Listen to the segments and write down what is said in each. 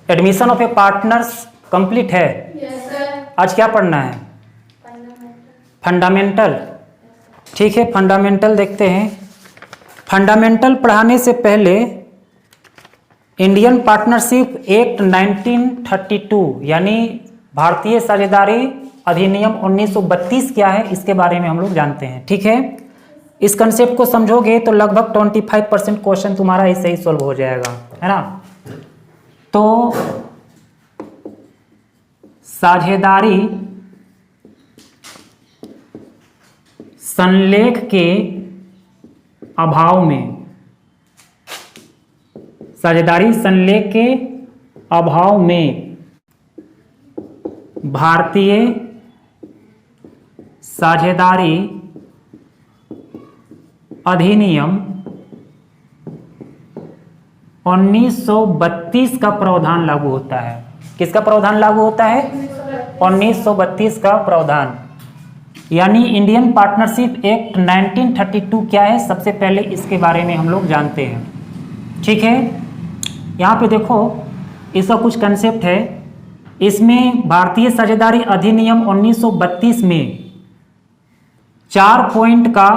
Admission of A partners complete है। आज क्या पढ़ना है? फंडामेंटल। ठीक है, फंडामेंटल देखते हैं। फंडामेंटल पढ़ाने से पहले इंडियन पार्टनरशिप एक्ट 1932 यानी भारतीय साझेदारी अधिनियम 1932 क्या है, इसके बारे में हम लोग जानते हैं। ठीक है, इस कंसेप्ट को समझोगे तो लगभग 25% क्वेश्चन तुम्हारा ऐसे ही सॉल्व हो जाएगा, है ना। तो साझेदारी संलेख के अभाव में, साझेदारी संलेख के अभाव में भारतीय साझेदारी अधिनियम 1932 का प्रावधान लागू होता है। किसका प्रावधान लागू होता है? 1932 का प्रावधान, यानी इंडियन पार्टनरशिप एक्ट 1932 क्या है, सबसे पहले इसके बारे में हम लोग जानते हैं। ठीक है, यहाँ पे देखो इसका कुछ कंसेप्ट है। इसमें भारतीय साझेदारी अधिनियम 1932 में 4 पॉइंट का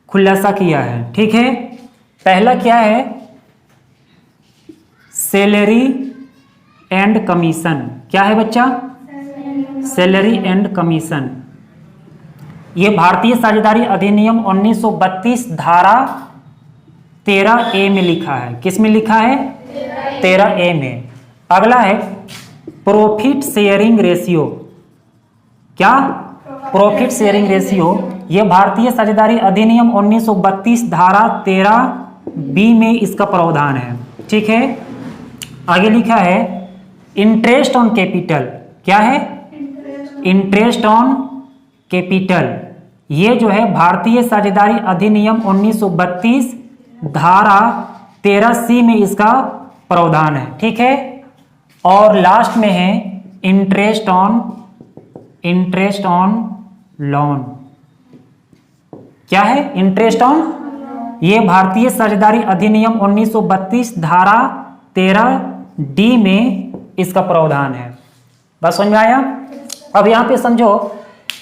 खुलासा किया है। ठीक है, पहला क्या है? Salary and commission. क्या है बच्चा? Salary and commission. ये भारतीय साझेदारी अधिनियम 1932 धारा 13A में लिखा है। किस में लिखा है? 13A में। अगला है प्रॉफिट शेयरिंग रेशियो। क्या? Profit sharing ratio. यह भारतीय साझेदारी अधिनियम 1932 धारा 13B में इसका प्रावधान है। ठीक है, आगे लिखा है इंटरेस्ट ऑन कैपिटल। क्या है? Interest on capital. ये जो है भारतीय साझेदारी अधिनियम 1932 धारा 13C में इसका प्रावधान है। ठीक है, और लास्ट में है इंटरेस्ट ऑन लोन। क्या है? Interest on. ये भारतीय साझेदारी अधिनियम 1932 धारा 13D में इसका प्रावधान है। बस समझ में आया? अब यहां पे समझो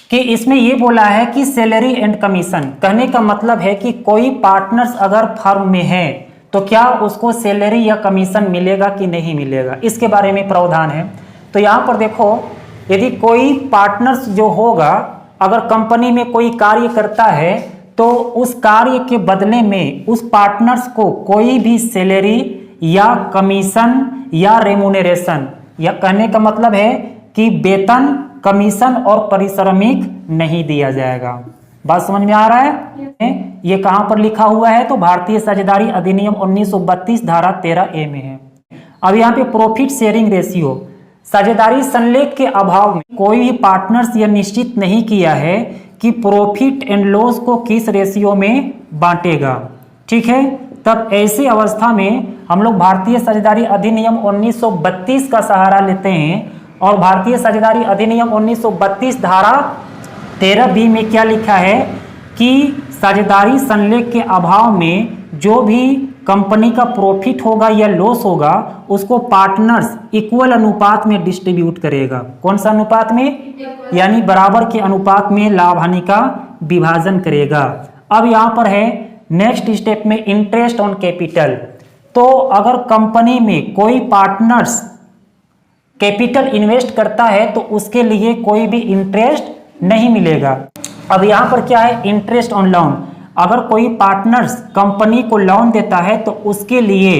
कि इसमें ये बोला है कि सैलरी एंड कमीशन। कहने का मतलब है कि कोई पार्टनर्स अगर फर्म में है तो क्या उसको सैलरी या कमीशन मिलेगा कि नहीं मिलेगा, इसके बारे में प्रावधान है। तो यहाँ पर देखो, यदि कोई पार्टनर्स जो होगा, अगर कंपनी में कोई कार्य करता है तो उस कार्य के बदले में उस पार्टनर्स को कोई भी सैलरी या कमीशन या रेमुनेरेशन, या कहने का मतलब है कि वेतन, कमीशन और पारिश्रमिक नहीं दिया जाएगा। बात समझ में आ रहा है? ये कहां पर लिखा हुआ है? तो भारतीय साझेदारी अधिनियम 1932 धारा 13A में है। अब यहाँ पे प्रॉफिट शेयरिंग रेशियो, साझेदारी संलेख के अभाव में कोई भी पार्टनर्स यह निश्चित नहीं किया है कि प्रॉफिट एंड लॉस को किस रेशियो में बांटेगा। ठीक है, तब ऐसी अवस्था में हम लोग भारतीय साझेदारी अधिनियम 1932 का सहारा लेते हैं। और भारतीय साझेदारी अधिनियम 1932 धारा 13B में क्या लिखा है कि साझेदारी संलेख के अभाव में जो भी कंपनी का प्रॉफिट होगा या लॉस होगा उसको पार्टनर्स इक्वल अनुपात में डिस्ट्रीब्यूट करेगा। कौन सा अनुपात में? यानी बराबर के अनुपात में लाभ हानि का विभाजन करेगा। अब यहाँ पर है नेक्स्ट स्टेप में इंटरेस्ट ऑन कैपिटल। तो अगर कंपनी में कोई पार्टनर्स कैपिटल इन्वेस्ट करता है तो उसके लिए कोई भी इंटरेस्ट नहीं मिलेगा। अब यहाँ पर क्या है? Interest on loan. अगर कोई पार्टनर्स कंपनी को लोन देता है तो उसके लिए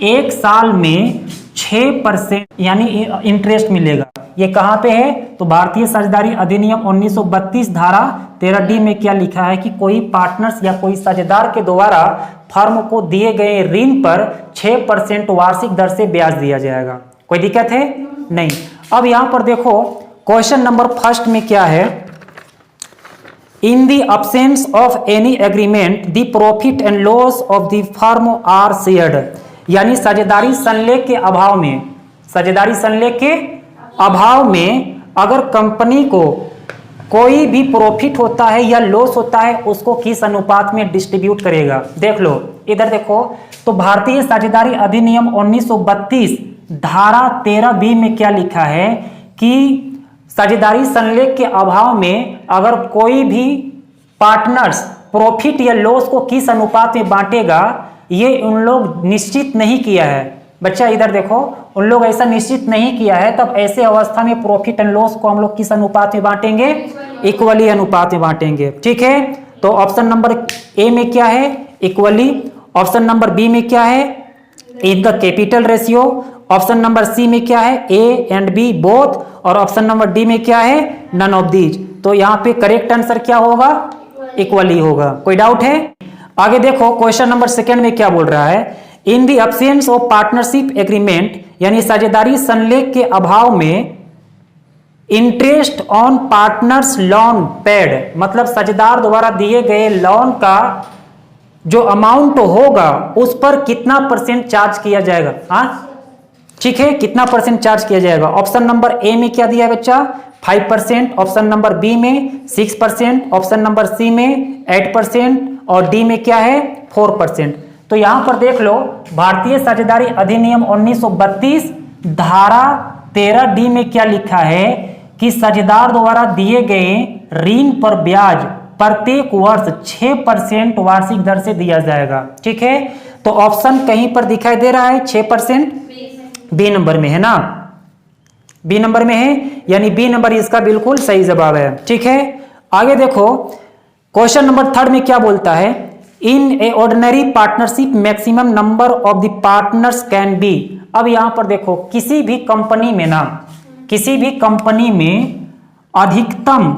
1 साल में 6% यानी इंटरेस्ट मिलेगा। ये कहाँ पे है? तो भारतीय साझेदारी अधिनियम 1932 धारा 13D में क्या लिखा है कि कोई पार्टनर्स या कोई साझेदार के द्वारा फर्म को दिए गए ऋण पर 6% वार्षिक दर से ब्याज दिया जाएगा। कोई दिक्कत है? नहीं। अब यहां पर देखो क्वेश्चन नंबर फर्स्ट में क्या है? In the absence of any agreement the profit and loss of the firm are shared. यानी साझेदारी संलेख के अभाव में, साझेदारी संलेख के अभाव में अगर कंपनी को कोई भी प्रॉफिट होता है या लॉस होता है उसको किस अनुपात में डिस्ट्रीब्यूट करेगा। देख लो इधर देखो, तो भारतीय साझेदारी अधिनियम 1932 धारा 13B में क्या लिखा है कि साझेदारी संलेख के अभाव में अगर कोई भी पार्टनर्स प्रॉफिट या लॉस को किस अनुपात में बांटेगा, ये उन लोग निश्चित नहीं किया है। बच्चा इधर देखो, उन लोग ऐसा निश्चित नहीं किया है, तब ऐसे अवस्था में प्रॉफिट एंड लॉस को हम लोग किस अनुपात में बांटेंगे? इक्वली अनुपात में बांटेंगे। ठीक है, तो ऑप्शन नंबर ए में क्या है? इक्वली। ऑप्शन नंबर बी में क्या है? इनका capital ratio. Option number C में क्या है? A and B both. और ऑप्शन नंबर डी में क्या है? None of these. तो यहाँ पे करेक्ट आंसर क्या होगा? इक्वली होगा। कोई डाउट है? आगे देखो क्वेश्चन नंबर सेकंड में क्या बोल रहा है? In the absence of partnership agreement, यानी साझेदारी संलेख के अभाव में interest on partners loan paid, मतलब साझेदार द्वारा दिए गए लोन का जो अमाउंट होगा उस पर कितना परसेंट चार्ज किया जाएगा? हाँ ठीक है, कितना परसेंट चार्ज किया जाएगा? ऑप्शन नंबर ए में क्या दिया है बच्चा? 5%। ऑप्शन नंबर बी में 6%। ऑप्शन नंबर सी में 8% और डी में क्या है? 4%। तो यहां पर देख लो, भारतीय साझेदारी अधिनियम 1932 धारा 13D में क्या लिखा है कि साझेदार द्वारा दिए गए ऋण पर ब्याज प्रत्येक वर्ष 6% वार्षिक दर से दिया जाएगा। ठीक है, तो ऑप्शन कहीं पर दिखाई दे रहा है 6%? बी नंबर में है ना? बी नंबर में है, यानी बी नंबर इसका बिल्कुल सही जवाब है। ठीक है, आगे देखो क्वेश्चन नंबर थर्ड में क्या बोलता है? In a ordinary partnership maximum number of the partners can be. अब यहां पर देखो, किसी भी कंपनी में ना, किसी भी कंपनी में अधिकतम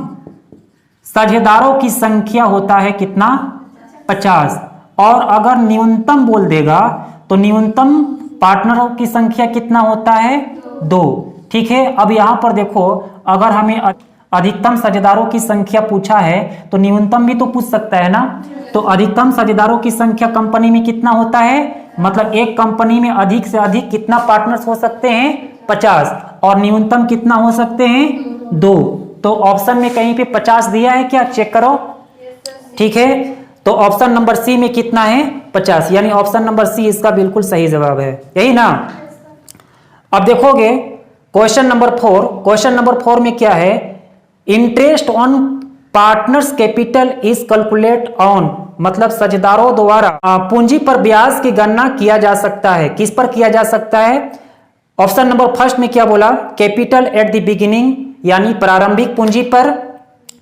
साझेदारों की संख्या होता है कितना? 50। और अगर न्यूनतम बोल देगा तो न्यूनतम पार्टनरों की संख्या कितना होता है? 2। ठीक है, अब यहां पर देखो, अगर हमें अधिकतम साझेदारों की संख्या पूछा है तो न्यूनतम भी तो पूछ सकता है ना। तो अधिकतम साझेदारों की संख्या कंपनी में कितना होता है? मतलब एक कंपनी में अधिक से अधिक कितना पार्टनर्स हो सकते हैं? 50। और न्यूनतम कितना हो सकते हैं? 2। तो ऑप्शन में कहीं पे 50 दिया है क्या? चेक करो। ठीक है, तो ऑप्शन नंबर सी में कितना है? 50, यानी ऑप्शन नंबर सी इसका बिल्कुल सही जवाब है, यही ना? अब देखोगे क्वेश्चन नंबर 4। क्वेश्चन नंबर 4 में क्या है? Interest on partners capital is calculate on, मतलब साझेदारों द्वारा पूंजी पर ब्याज की गणना किया जा सकता है। किस पर किया जा सकता है? ऑप्शन नंबर फर्स्ट में क्या बोला? कैपिटल एट द बिगिनिंग, यानी प्रारंभिक पूंजी पर।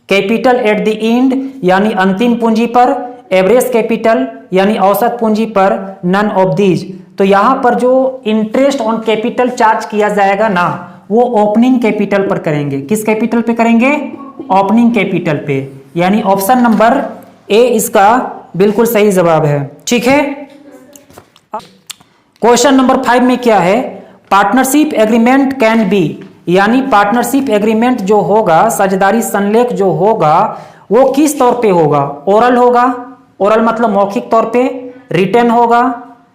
कैपिटल एट द एंड, यानी अंतिम पूंजी पर। एवरेज कैपिटल, यानी औसत पूंजी पर। None of these. तो यहां पर जो इंटरेस्ट ऑन कैपिटल चार्ज किया जाएगा ना, वो ओपनिंग कैपिटल पर करेंगे। किस कैपिटल पे करेंगे? ओपनिंग कैपिटल पे, यानी ऑप्शन नंबर ए इसका बिल्कुल सही जवाब है। ठीक है, क्वेश्चन नंबर 5 में क्या है? पार्टनरशिप एग्रीमेंट कैन बी, यानी पार्टनरशिप एग्रीमेंट जो होगा, साझेदारी संलेख जो होगा, वो किस तौर पे होगा? ओरल होगा, ओरल मतलब मौखिक तौर पे। रिटेन होगा,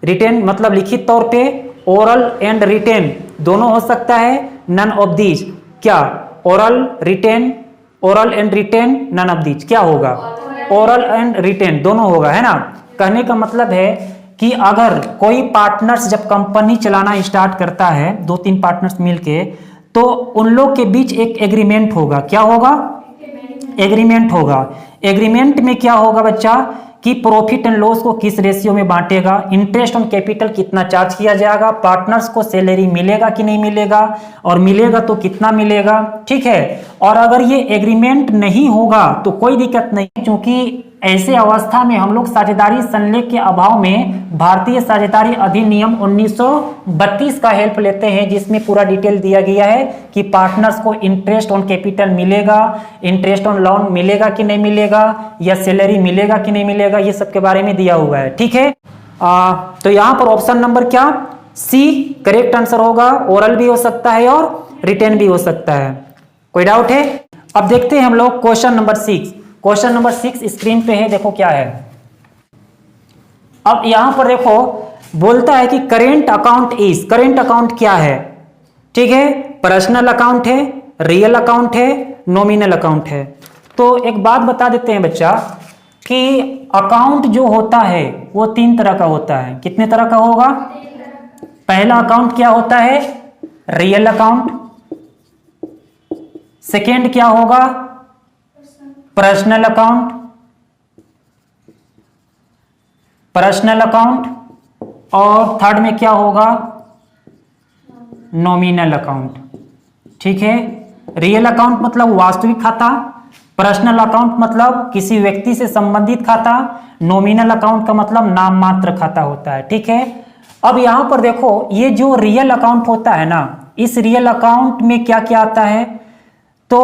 रिटेन मतलब लिखित तौर पे। ओरल एंड रिटेन दोनों हो सकता है। नन ऑफ दीज, क्या? Oral written, oral and written, none of these क्या होगा? ओरल एंड रिटेन दोनों होगा, है ना? कहने का मतलब है कि अगर कोई पार्टनर्स जब कंपनी चलाना स्टार्ट करता है, 2-3 पार्टनर्स मिलके, तो उन लोग के बीच एक एग्रीमेंट होगा। क्या होगा? एग्रीमेंट होगा। एग्रीमेंट में क्या होगा बच्चा? कि प्रॉफिट एंड लॉस को किस रेशियो में बांटेगा, इंटरेस्ट ऑन कैपिटल कितना चार्ज किया जाएगा, पार्टनर्स को सैलरी मिलेगा कि नहीं मिलेगा, और मिलेगा तो कितना मिलेगा। ठीक है, और अगर ये एग्रीमेंट नहीं होगा तो कोई दिक्कत नहीं, क्योंकि ऐसे अवस्था में हम लोग साझेदारी संलेख के अभाव में भारतीय साझेदारी अधिनियम 1932 का हेल्प लेते हैं, जिसमें पूरा डिटेल दिया गया है कि पार्टनर्स को इंटरेस्ट ऑन कैपिटल मिलेगा, इंटरेस्ट ऑन लोन मिलेगा कि नहीं मिलेगा, या सैलरी मिलेगा कि नहीं मिलेगा, ये सब के बारे में दिया हुआ है। ठीक है, तो यहाँ पर ऑप्शन नंबर क्या? सी करेक्ट आंसर होगा। ओरल भी हो सकता है और रिटेन भी हो सकता है। कोई डाउट है? अब देखते हैं हम लोग question number 6। Question number 6 screen पे है, देखो क्या है। अब यहां पर देखो बोलता है कि current account is, current account क्या है? ठीक है, पर्सनल अकाउंट है, रियल अकाउंट है, नॉमिनल अकाउंट है। तो एक बात बता देते हैं बच्चा कि अकाउंट जो होता है वो 3 तरह का होता है। कितने तरह का होगा? पहला अकाउंट क्या होता है? Real account. सेकेंड क्या होगा? Personal account. Personal account. और थर्ड में क्या होगा? Nominal account. ठीक है, रियल अकाउंट मतलब वास्तविक खाता, पर्सनल अकाउंट मतलब किसी व्यक्ति से संबंधित खाता, नॉमिनल अकाउंट का मतलब नाम मात्र खाता होता है। ठीक है, अब यहां पर देखो, ये जो रियल अकाउंट होता है ना, इस रियल अकाउंट में क्या क्या आता है? तो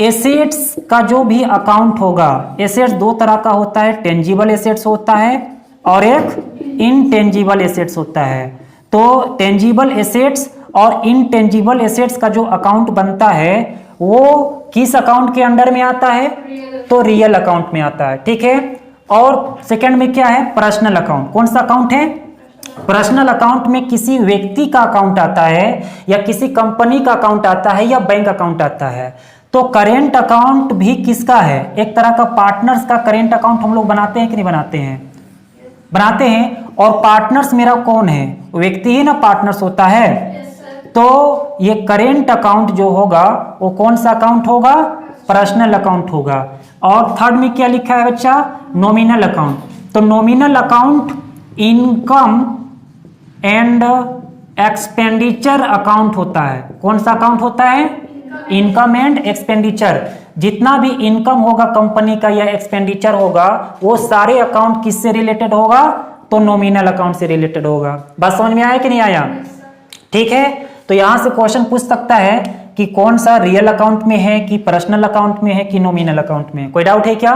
एसेट्स का जो भी अकाउंट होगा, एसेट्स दो तरह का होता है, टेंजिबल एसेट्स होता है और एक इनटेंजिबल एसेट्स होता है। तो टेंजिबल एसेट्स और इनटेंजिबल एसेट्स का जो अकाउंट बनता है वो किस अकाउंट के अंडर में आता है? तो रियल अकाउंट में आता है। ठीक है, और सेकंड में क्या है? Personal account. कौन सा अकाउंट है? पर्सनल अकाउंट में किसी व्यक्ति का अकाउंट आता है या किसी कंपनी का अकाउंट आता है या बैंक अकाउंट आता है। तो करेंट अकाउंट भी किसका है? एक तरह का पार्टनर्स का करेंट अकाउंट हम लोग बनाते हैं कि नहीं बनाते हैं? बनाते हैं। और पार्टनर्स मेरा कौन है? व्यक्ति ही ना पार्टनर्स होता है। तो ये करेंट अकाउंट जो होगा वो कौन सा अकाउंट होगा? पर्सनल अकाउंट होगा। और थर्ड में क्या लिखा है बच्चा? Nominal account. तो nominal account income and expenditure account होता है। कौन सा अकाउंट होता है? Income and expenditure. जितना भी इनकम होगा कंपनी का या एक्सपेंडिचर होगा वो सारे अकाउंट किससे रिलेटेड होगा? तो नॉमिनल अकाउंट से रिलेटेड होगा। बात समझ में आया कि नहीं आया? ठीक है, तो यहां से क्वेश्चन पूछ सकता है कि कौन सा रियल अकाउंट में है कि पर्सनल अकाउंट में है कि नॉमिनल अकाउंट में। कोई डाउट है क्या?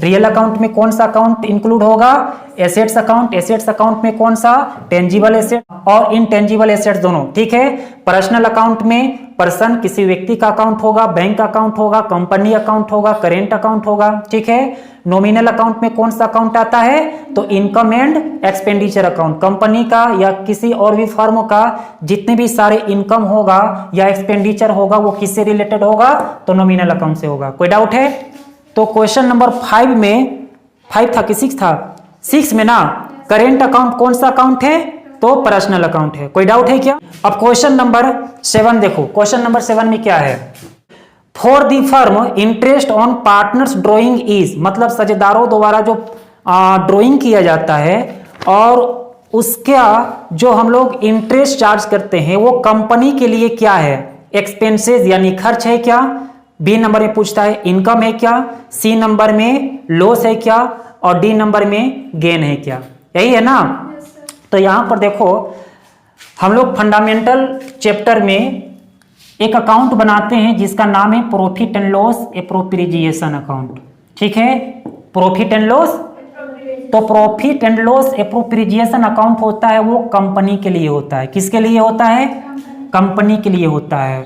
रियल अकाउंट में कौन सा अकाउंट इंक्लूड होगा? Assets account. एसेट्स अकाउंट में कौन सा? टेंजिबल एसेट और इनटेंजिबल एसेट्स दोनों। ठीक है, पर्सनल अकाउंट में पर्सन किसी व्यक्ति का अकाउंट होगा, बैंक अकाउंट होगा, कंपनी अकाउंट होगा, करेंट अकाउंट होगा। ठीक है, नॉमिनल अकाउंट में कौन सा अकाउंट आता है? तो income and expenditure account. Company का या किसी और भी फर्म का जितने भी सारे इनकम होगा या एक्सपेंडिचर होगा वो किससे रिलेटेड होगा? तो नॉमिनल अकाउंट से होगा। कोई डाउट है? तो क्वेश्चन नंबर 5 में 5 था कि 6 था? 6 में ना करेंट अकाउंट कौन सा अकाउंट है? तो पर्सनल अकाउंट है। कोई डाउट है क्या? अब क्वेश्चन नंबर 7 देखो। क्वेश्चन नंबर 7 में क्या है? For the firm interest on partners drawing is, मतलब साझेदारों द्वारा जो ड्रॉइंग किया जाता है और उसका जो हम लोग इंटरेस्ट चार्ज करते हैं वो कंपनी के लिए क्या है? एक्सपेंसेस यानी खर्च है क्या? बी नंबर में पूछता है इनकम है क्या? सी नंबर में लॉस है क्या? और डी नंबर में गेन है क्या? यही है ना? तो यहां पर देखो, हम लोग फंडामेंटल चैप्टर में एक अकाउंट बनाते हैं जिसका नाम है profit and loss appropriation account. ठीक है, प्रॉफिट एंड लॉस। तो profit and loss appropriation account होता है वो कंपनी के लिए होता है। किसके लिए होता है? कंपनी के लिए होता है।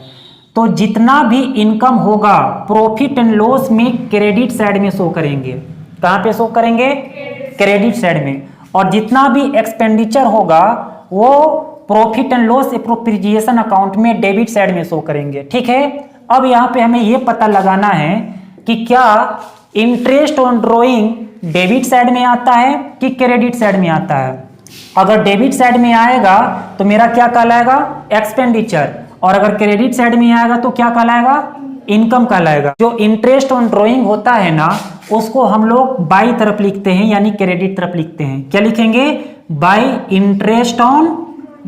तो जितना भी इनकम होगा प्रॉफिट एंड लॉस में क्रेडिट साइड में शो करेंगे। कहां पे शो करेंगे? क्रेडिट साइड में। और जितना भी एक्सपेंडिचर होगा वो profit and loss appropriation account में डेबिट साइड में शो करेंगे। ठीक है, अब यहां पे हमें यह पता लगाना है कि क्या interest on drawing debit side में आता है कि क्रेडिट साइड में आता है। अगर डेबिट साइड में आएगा तो मेरा क्या कहलाएगा? एक्सपेंडिचर। और अगर क्रेडिट साइड में आएगा तो क्या कहलाएगा? इनकम कहलाएगा। जो इंटरेस्ट ऑन ड्रॉइंग होता है ना उसको हम लोग बाई तरफ लिखते हैं यानी क्रेडिट तरफ लिखते हैं। क्या लिखेंगे? By interest on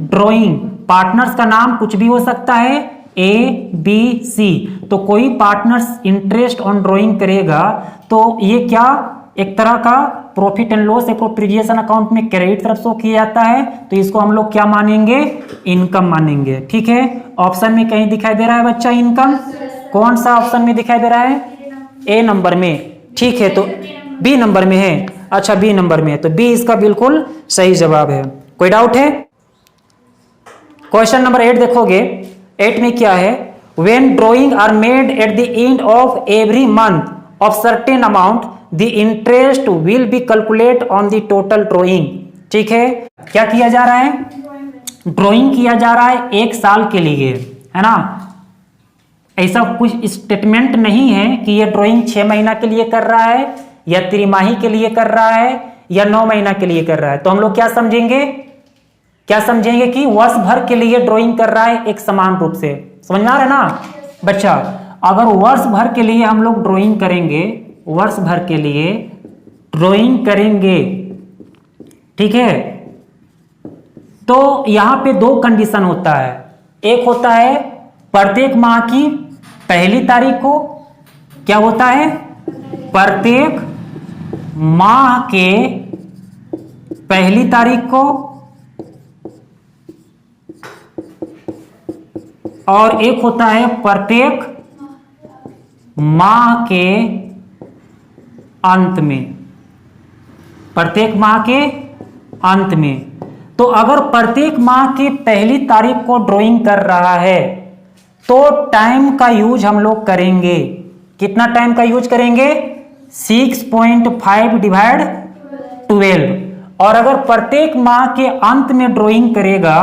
drawing. Partners का नाम कुछ भी हो सकता है, ए बी सी। तो कोई पार्टनर्स इंटरेस्ट ऑन ड्रॉइंग करेगा तो ये क्या एक तरह का profit and loss appropriation account में क्रेडिट तरफ शो किया जाता है। तो इसको हम लोग क्या मानेंगे? इनकम मानेंगे। ठीक है, ऑप्शन में कहीं दिखाई दे रहा है बच्चा इनकम? कौन सा ऑप्शन में दिखाई दे रहा है? ए नंबर में। ठीक है, तो बी नंबर में है। अच्छा, बी नंबर में है तो बी इसका बिल्कुल सही जवाब है। कोई डाउट है? क्वेश्चन नंबर 8 देखोगे। 8 में क्या है? When drawing are made at the end of every month of certain amount the interest will be calculate on the total drawing. ठीक है, क्या किया जा रहा है? ड्रॉइंग किया जा रहा है 1 साल के लिए, है ना? ऐसा कुछ स्टेटमेंट नहीं है कि ये ड्रॉइंग 6 महीना के लिए कर रहा है या तिमाही के लिए कर रहा है या 9 महीना के लिए कर रहा है। तो हम लोग क्या समझेंगे? क्या समझेंगे कि वर्ष भर के लिए ड्राइंग कर रहा है एक समान रूप से। समझ में आ रहा है ना बच्चा। अगर वर्ष भर के लिए हम लोग ड्राइंग करेंगे, वर्ष भर के लिए ड्राइंग करेंगे, ठीक है, तो यहां पे दो कंडीशन होता है। एक होता है प्रत्येक माह की पहली तारीख को, क्या होता है, प्रत्येक माह के पहली तारीख को, और एक होता है प्रत्येक माह के अंत में, प्रत्येक माह के अंत में। तो अगर प्रत्येक माह की पहली तारीख को ड्राइंग कर रहा है तो टाइम का यूज हम लोग करेंगे, कितना टाइम का यूज करेंगे, 6.5 डिवाइड 12। और अगर प्रत्येक माह के अंत में ड्राइंग करेगा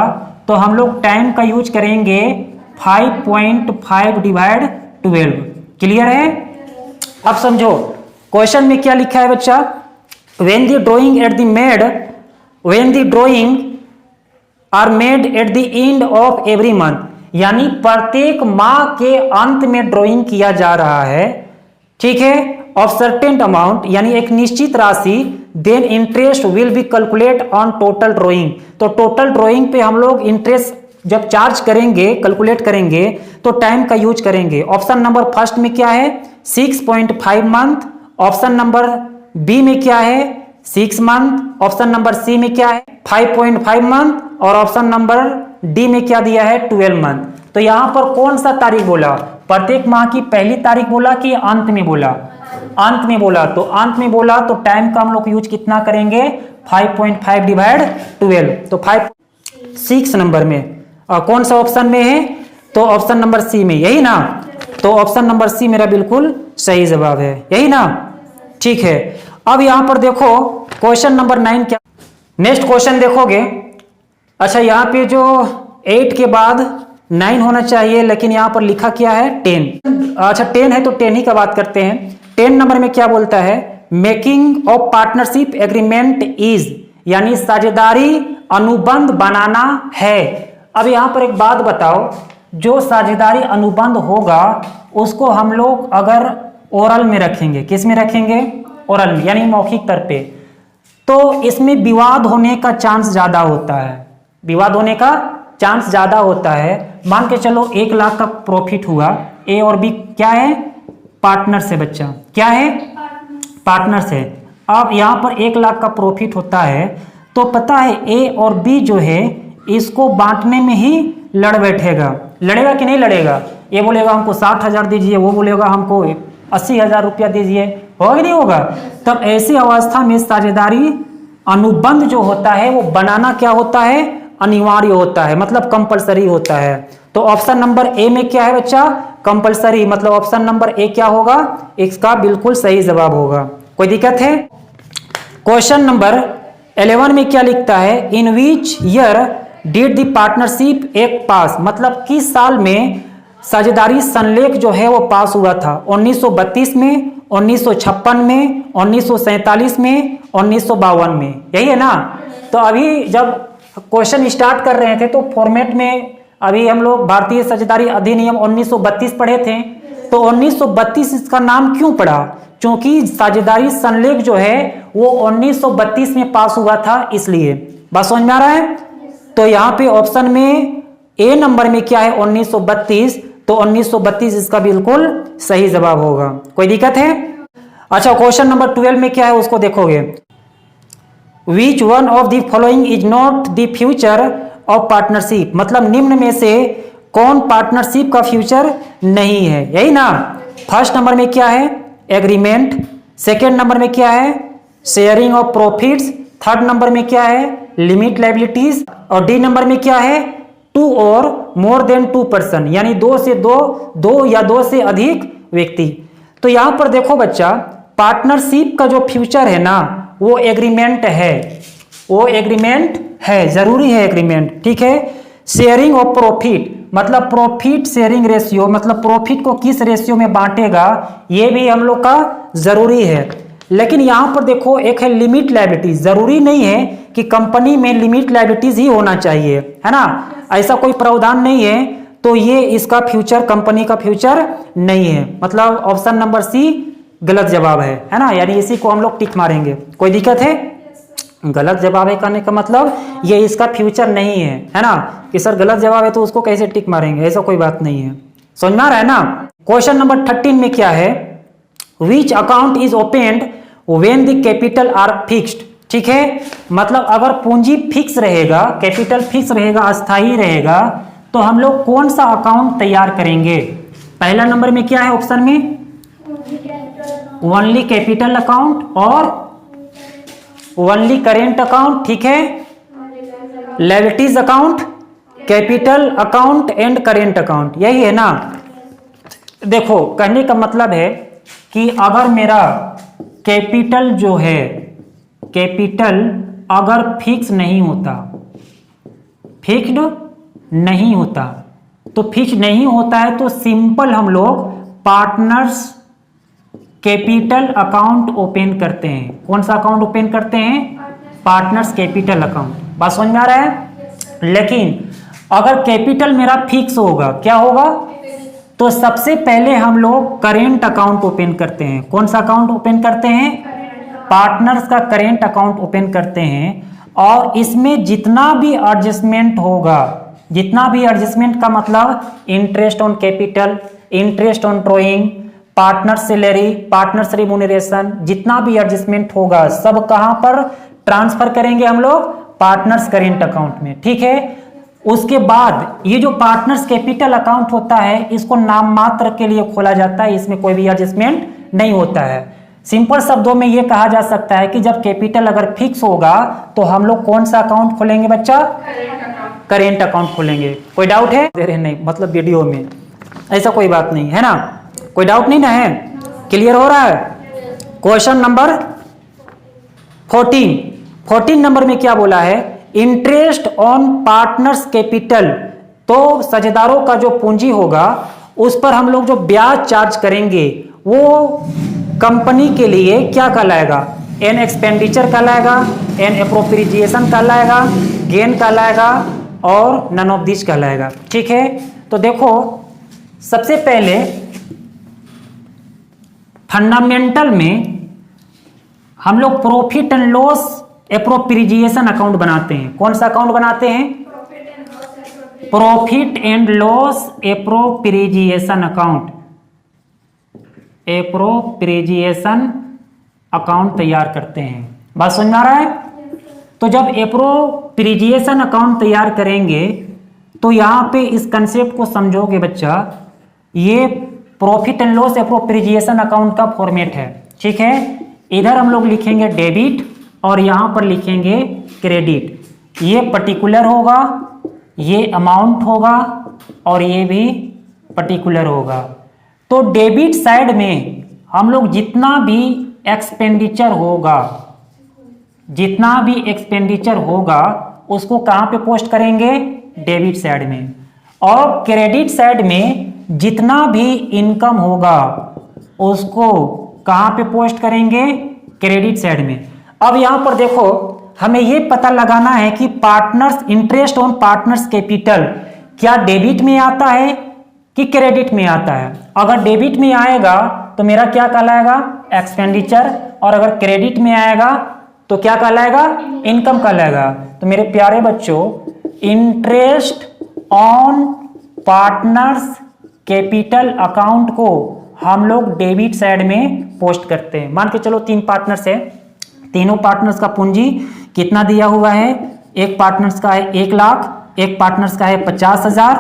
तो हम लोग टाइम का यूज करेंगे 5.5 डिवाइड 12। क्लियर है। अब समझो क्वेश्चन में क्या लिखा है बच्चा, when the drawing at the made, when the drawing are made at the end of every month, यानी प्रत्येक माह के अंत में ड्राइंग किया जा रहा है, ठीक है, ऑफ सर्टेन अमाउंट, यानी एक निश्चित राशि, then interest will be calculate on total drawing. तो टोटल ड्राइंग पे हम लोग इंटरेस्ट जब चार्ज करेंगे, कैलकुलेट करेंगे, तो टाइम का यूज करेंगे। ऑप्शन नंबर फर्स्ट में क्या है, 6.5 मंथ, ऑप्शन नंबर बी में क्या है, 6 मंथ, ऑप्शन नंबर सी में क्या है, 5.5 मंथ, और ऑप्शन नंबर डी में क्या दिया है, 12 मंथ। तो यहां पर कौन सा तारीख बोला, प्रत्येक माह की पहली तारीख बोला कि अंत में बोला, अंत में बोला। तो अंत में बोला तो टाइम का हम लोग यूज कितना करेंगे, 5.5 डिवाइड 12। तो 6 नंबर में कौन सा ऑप्शन में है, तो ऑप्शन नंबर सी में, यही ना। तो ऑप्शन नंबर सी मेरा बिल्कुल सही जवाब है, यही ना, ठीक है। अब यहां पर देखो क्वेश्चन नंबर 9 क्या, नेक्स्ट क्वेश्चन देखोगे। अच्छा यहाँ पे जो 8 के बाद 9 होना चाहिए, लेकिन यहां पर लिखा क्या है, 10। अच्छा 10 है तो 10 ही का बात करते हैं। 10 नंबर में क्या बोलता है, making of partnership agreement is, यानी साझेदारी अनुबंध बनाना है। अब यहां पर एक बात बताओ, जो साझेदारी अनुबंध होगा उसको हम लोग अगर ओरल में रखेंगे, किस में रखेंगे, ओरल में, यानी मौखिक स्तर पे, तो इसमें विवाद होने का चांस ज्यादा होता है, विवाद होने का चांस ज्यादा होता है। मान के चलो 1 लाख का प्रॉफिट हुआ, ए और बी क्या है, पार्टनर से, बच्चा क्या है, पार्टनर से। अब यहां पर 1 लाख का प्रॉफिट होता है, तो पता है ए और बी जो है इसको बांटने में ही लड़ बैठेगा, लड़ेगा कि नहीं लड़ेगा, ये बोलेगा हमको 60,000 दीजिए, वो बोलेगा हमको 80,000 रुपया दीजिए, होगा कि नहीं होगा। तब ऐसी अवस्था में साझेदारी अनुबंध जो होता है वो बनाना क्या होता है, अनिवार्य होता है, मतलब कंपलसरी होता है। तो ऑप्शन नंबर ए में क्या है बच्चा, कंपलसरी, मतलब ऑप्शन नंबर ए क्या होगा, इसका बिल्कुल सही जवाब होगा। कोई दिक्कत है। क्वेश्चन नंबर 11 में क्या लिखता है, in which year did the partnership act pass, मतलब किस साल में साझेदारी संलेख जो है वो पास हुआ था, 1932 में, 1956 में, 1947 में, 1952 में, यही है ना। तो अभी जब क्वेश्चन स्टार्ट कर रहे थे तो फॉर्मेट में अभी हम लोग भारतीय साझेदारी अधिनियम 1932 पढ़े थे। तो 1932 इसका नाम क्यों पड़ा, क्योंकि साझेदारी संलेख जो है वो 1932 में पास हुआ था, इसलिए। बात समझ में आ रहा है। तो यहाँ पे ऑप्शन में ए नंबर में क्या है, 1932, तो 1932 इसका बिल्कुल सही जवाब होगा। कोई दिक्कत है। अच्छा क्वेश्चन नंबर 12 में क्या है उसको देखोगे, which one of the following is not the future of partnership, मतलब निम्न में से कौन पार्टनरशिप का फ्यूचर नहीं है, यही ना। फर्स्ट नंबर में क्या है, एग्रीमेंट, सेकेंड नंबर में क्या है, sharing of profits, third number में क्या है, लिमिट लायबिलिटीज, और डी नंबर में क्या है, 2 और मोर देन 2 पर्सन, यानी 2 से 2 या 2 से अधिक व्यक्ति। तो यहां पर देखो बच्चा, पार्टनरशिप का जो फ्यूचर है ना वो एग्रीमेंट है, वो एग्रीमेंट है, जरूरी है एग्रीमेंट, ठीक है। शेयरिंग ऑफ प्रॉफिट, मतलब प्रॉफिट शेयरिंग रेशियो, मतलब प्रॉफिट को किस रेशियो में बांटेगा, ये भी हम लोग का जरूरी है। लेकिन यहां पर देखो एक है लिमिट लायबिलिटी, जरूरी नहीं है कि कंपनी में लिमिट लायबिलिटीज ही होना चाहिए, है ना, ऐसा कोई प्रावधान नहीं है, तो ये इसका फ्यूचर, कंपनी का फ्यूचर नहीं है। मतलब ऑप्शन नंबर सी गलत जवाब है ना, यानी इसी को हम लोग टिक मारेंगे। कोई दिक्कत है? गलत जवाब है कहने का मतलब ये इसका फ्यूचर नहीं है ना, कि सर गलत जवाब है तो उसको कैसे टिक मारेंगे, ऐसा कोई बात नहीं है। समझ में आ रहा है ना। क्वेश्चन नंबर 13 में क्या है, which account is opened when the capital R fixed. ठीक है, मतलब अगर पूंजी फिक्स रहेगा, कैपिटल फिक्स रहेगा, अस्थाई रहेगा, तो हम लोग कौन सा अकाउंट तैयार करेंगे। पहला नंबर में क्या है ऑप्शन में, ओनली कैपिटल अकाउंट और ओनली करेंट अकाउंट। ठीक है, liabilities account, capital account and current account, यही है ना। देखो कहने का मतलब है कि अगर मेरा कैपिटल जो है, कैपिटल अगर फिक्स नहीं होता, फिक्स्ड नहीं होता, तो फिक्स नहीं होता है तो सिंपल हम लोग पार्टनर्स कैपिटल अकाउंट ओपन करते हैं। कौन सा अकाउंट ओपन करते हैं, पार्टनर्स कैपिटल अकाउंट। बात समझ में आ रहा है। लेकिन अगर कैपिटल मेरा फिक्स होगा, क्या होगा, तो सबसे पहले हम लोग करेंट अकाउंट ओपन करते हैं। कौन सा अकाउंट ओपन करते हैं, पार्टनर्स का करेंट अकाउंट ओपन करते हैं, और इसमें जितना भी एडजस्टमेंट होगा, जितना भी एडजस्टमेंट का मतलब interest on capital, interest on drawing, partner salary, partner remuneration, जितना भी एडजस्टमेंट होगा सब कहां पर ट्रांसफर करेंगे हम लोग, पार्टनर्स करेंट अकाउंट में। ठीक है, उसके बाद ये जो पार्टनर्स कैपिटल अकाउंट होता है, इसको नाम मात्र के लिए खोला जाता है, इसमें कोई भी एडजस्टमेंट नहीं होता है। सिंपल शब्दों में ये कहा जा सकता है कि जब कैपिटल अगर फिक्स होगा तो हम लोग कौन सा अकाउंट खोलेंगे बच्चा, करेंट अकाउंट खोलेंगे। कोई डाउट है? नहीं, मतलब वीडियो में ऐसा कोई बात नहीं है ना, कोई डाउट नहीं ना है, क्लियर हो रहा है। क्वेश्चन नंबर 14 नंबर में क्या बोला है, इंटरेस्ट ऑन पार्टनर्स कैपिटल। तो साझेदारों का जो पूंजी होगा उस पर हम लोग जो ब्याज चार्ज करेंगे वो कंपनी के लिए क्या कहलाएगा, एन एक्सपेंडिचर कहलाएगा, एन एप्रोप्रिएशन कहलाएगा, गेन कहलाएगा और नन ऑफ दिस कहलाएगा। ठीक है, तो देखो सबसे पहले फंडामेंटल में हम लोग profit and loss appropriation account बनाते हैं। कौन सा अकाउंट बनाते हैं, profit and loss appropriation account, appropriation account तैयार करते हैं। बात समझ में आ रहा है। तो जब एप्रोप्रिएशन अकाउंट तैयार करेंगे तो यहां पे इस कंसेप्ट को समझोगे बच्चा, ये profit and loss appropriation account का फॉर्मेट है। ठीक है, इधर हम लोग लिखेंगे डेबिट और यहां पर लिखेंगे क्रेडिट। ये पर्टिकुलर होगा, ये अमाउंट होगा और ये भी पर्टिकुलर होगा। तो डेबिट साइड में हम लोग जितना भी एक्सपेंडिचर होगा, जितना भी एक्सपेंडिचर होगा उसको कहां पे पोस्ट करेंगे, डेबिट साइड में। और क्रेडिट साइड में जितना भी इनकम होगा उसको कहां पे पोस्ट करेंगे, क्रेडिट साइड में। अब यहां पर देखो हमें यह पता लगाना है कि partners, interest on partners capital क्या डेबिट में आता है कि क्रेडिट में आता है। अगर डेबिट में आएगा तो मेरा क्या कहलाएगा, एक्सपेंडिचर, और अगर क्रेडिट में आएगा तो क्या कहलाएगा, इनकम कहलाएगा। तो मेरे प्यारे बच्चों, interest on partners capital account को हम लोग डेबिट साइड में पोस्ट करते हैं। मान के चलो 3 पार्टनर्स है, तीनों पार्टनर्स का पूंजी कितना दिया हुआ है, एक पार्टनर्स का है 1 लाख, एक पार्टनर्स का है 50,000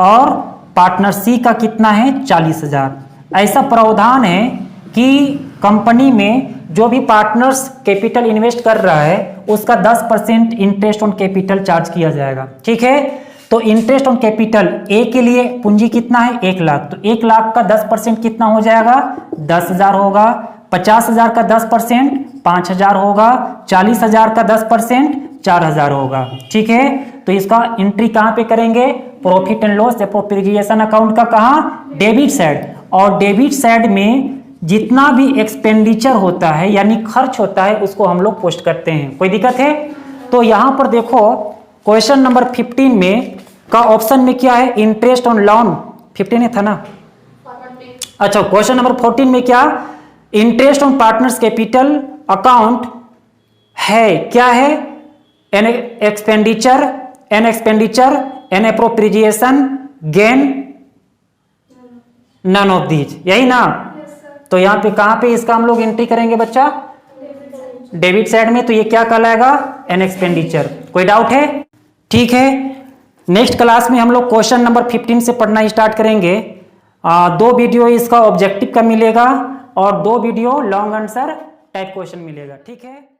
और पार्टनर सी का कितना है 40,000। ऐसा प्रावधान है कि कंपनी में जो भी पार्टनर्स कैपिटल इन्वेस्ट कर रहा है उसका 10% इंटरेस्ट ऑन कैपिटल चार्ज किया जाएगा। ठीक है, तो इंटरेस्ट ऑन कैपिटल ए के लिए पूंजी कितना है 1 लाख, तो 1 लाख का 10% कितना हो जाएगा 10,000 होगा, 50,000 का 10% 5,000 होगा, 40,000 का 10% 4,000 होगा। ठीक है, तो इसका एंट्री कहां पे करेंगे, profit and loss appropriation account का कहां, डेबिट साइड। और डेबिट साइड में जितना भी एक्सपेंडिचर होता है यानी खर्च होता है उसको हम लोग पोस्ट करते हैं। कोई दिक्कत है? तो यहां पर देखो क्वेश्चन नंबर 15 में का ऑप्शन में क्या है, इंटरेस्ट ऑन लोन 15 था ना, अच्छा क्वेश्चन नंबर 14 में क्या, interest on partners capital account है, क्या है, an expenditure, an appropriation, gain, none of these, यही ना। तो यहां पे कहां पे इसका हम लोग एंट्री करेंगे बच्चा, डेबिट साइड में, तो ये क्या कहलाएगा, एन एक्सपेंडिचर। कोई डाउट है? ठीक है, नेक्स्ट क्लास में हम लोग क्वेश्चन नंबर 15 से पढ़ना स्टार्ट करेंगे। 2 वीडियो इसका ऑब्जेक्टिव का मिलेगा और 2 video long answer type question मिलेगा। ठीक है।